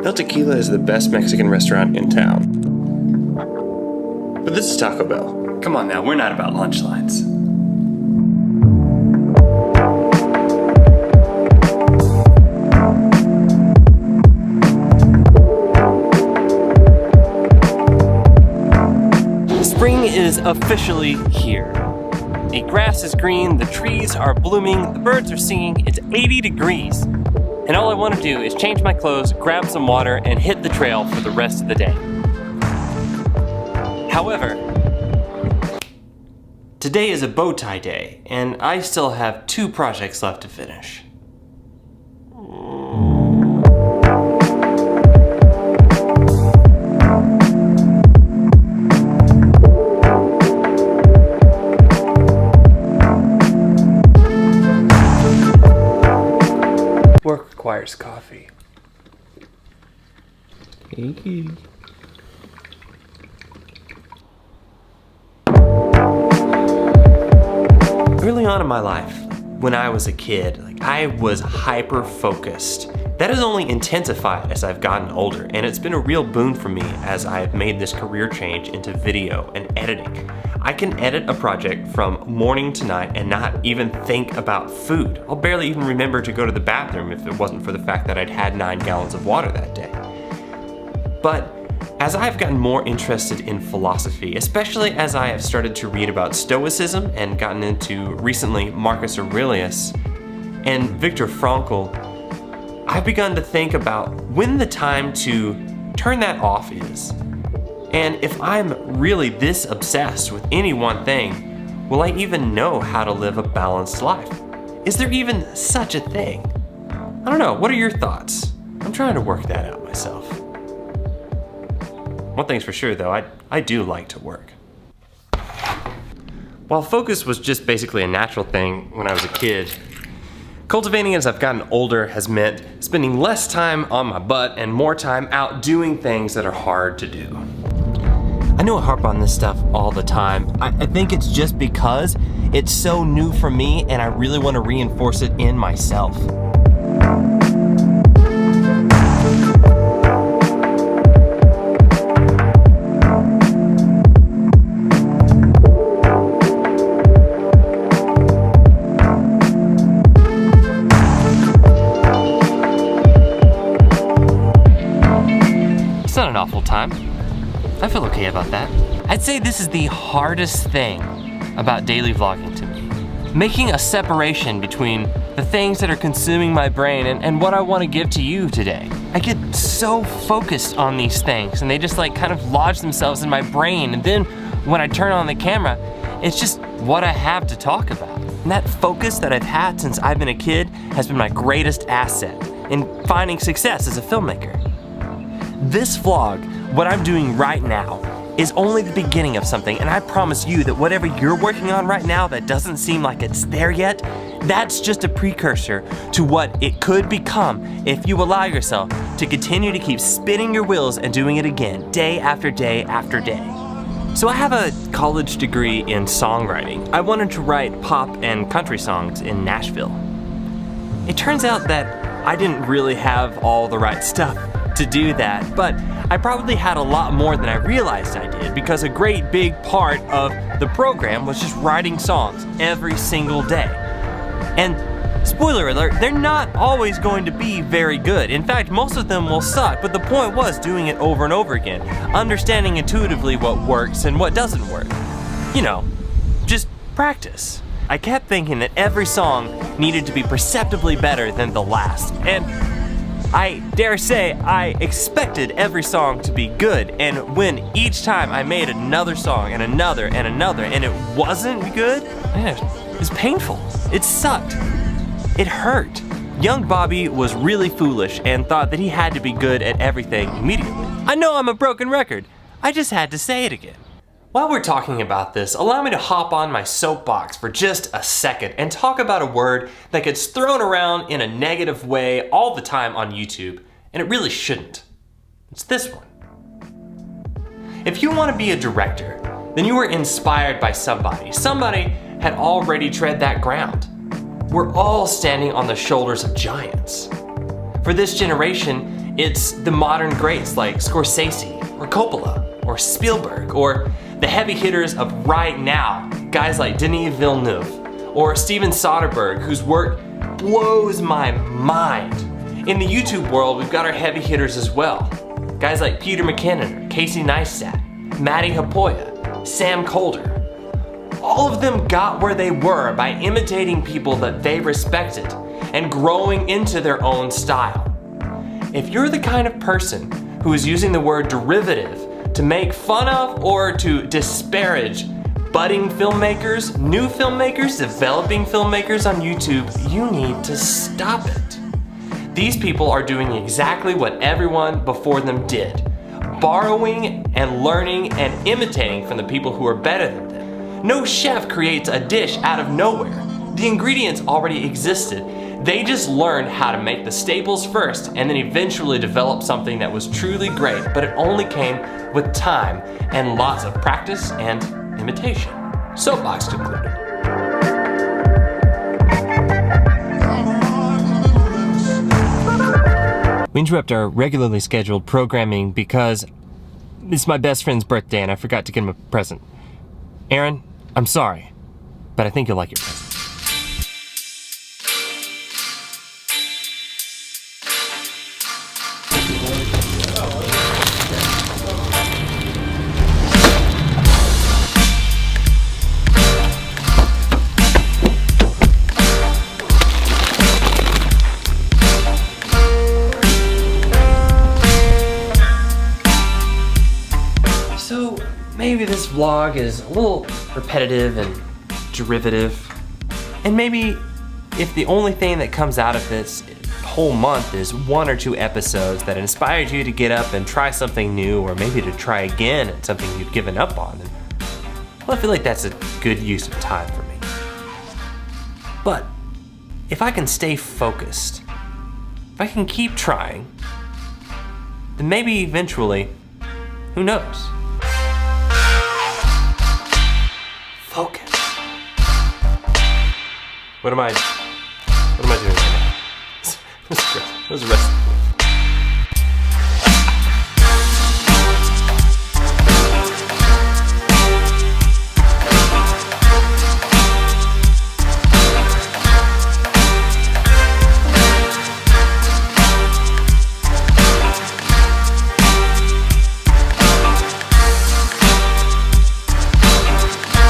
El Tequila is the best Mexican restaurant in town. But this is Taco Bell. Come on now, we're not about lunch lines. Spring is officially here. The grass is green, the trees are blooming, the birds are singing, it's 80 degrees. And all I want to do is change my clothes, grab some water, and hit the trail for the rest of the day. However, today is a bow tie day, and I still have 2 projects left to finish. Work requires coffee. Thank you. Early on in my life, when I was a kid, I was hyper focused. That has only intensified as I've gotten older, and it's been a real boon for me as I've made this career change into video and editing. I can edit a project from morning to night and not even think about food. I'll barely even remember to go to the bathroom if it wasn't for the fact that I'd had 9 gallons of water that day. But as I've gotten more interested in philosophy, especially as I have started to read about Stoicism and gotten into recently Marcus Aurelius and Viktor Frankl, I've begun to think about when the time to turn that off is. And if I'm really this obsessed with any one thing, will I even know how to live a balanced life? Is there even such a thing? I don't know, what are your thoughts? I'm trying to work that out myself. One thing's for sure though, I do like to work. While focus was just basically a natural thing when I was a kid, cultivating as I've gotten older has meant spending less time on my butt and more time out doing things that are hard to do. I know I harp on this stuff all the time. I think it's just because it's so new for me and I really want to reinforce it in myself. It's not an awful time. I feel okay about that. I'd say this is the hardest thing about daily vlogging to me. Making a separation between the things that are consuming my brain and what I want to give to you today. I get so focused on these things and they just kind of lodge themselves in my brain, and then when I turn on the camera, it's just what I have to talk about. And that focus that I've had since I've been a kid has been my greatest asset in finding success as a filmmaker. This vlog, what I'm doing right now, is only the beginning of something, and I promise you that whatever you're working on right now that doesn't seem like it's there yet, that's just a precursor to what it could become if you allow yourself to continue to keep spinning your wheels and doing it again, day after day after day. So I have a college degree in songwriting. I wanted to write pop and country songs in Nashville. It turns out that I didn't really have all the right stuff to do that, but I probably had a lot more than I realized I did, because a great big part of the program was just writing songs every single day. And spoiler alert, they're not always going to be very good. In fact, most of them will suck, but the point was doing it over and over again, understanding intuitively what works and what doesn't work. You know, just practice. I kept thinking that every song needed to be perceptibly better than the last, and I dare say I expected every song to be good, and when each time I made another song and another and another and it wasn't good, it was painful. It sucked. It hurt. Young Bobby was really foolish and thought that he had to be good at everything immediately. I know I'm a broken record. I just had to say it again. While we're talking about this, allow me to hop on my soapbox for just a second and talk about a word that gets thrown around in a negative way all the time on YouTube, and it really shouldn't. It's this one. If you want to be a director, then you were inspired by somebody. Somebody had already tread that ground. We're all standing on the shoulders of giants. For this generation, It's the modern greats like Scorsese or Coppola or Spielberg, or the heavy hitters of right now, guys like Denis Villeneuve or Steven Soderbergh, whose work blows my mind. In the YouTube world, we've got our heavy hitters as well. Guys like Peter McKinnon, or Casey Neistat, Matty Hapoya, Sam Colder. All of them got where they were by imitating people that they respected and growing into their own style. If you're the kind of person who is using the word derivative to make fun of or to disparage budding filmmakers, new filmmakers, developing filmmakers on YouTube, you need to stop it. These people are doing exactly what everyone before them did, borrowing and learning and imitating from the people who are better than them. No chef creates a dish out of nowhere. The ingredients already existed. They just learned how to make the staples first and then eventually develop something that was truly great, but it only came with time and lots of practice and imitation. Soapbox concluded. We interrupt our regularly scheduled programming because it's my best friend's birthday and I forgot to get him a present. Aaron, I'm sorry, but I think you'll like your present. So maybe this vlog is a little repetitive and derivative, and maybe if the only thing that comes out of this whole month is 1 or 2 episodes that inspired you to get up and try something new, or maybe to try again at something you've given up on, then, well, I feel like that's a good use of time for me. But if I can stay focused, if I can keep trying, then maybe eventually, who knows? Focus. What am I doing right now? That was the rest.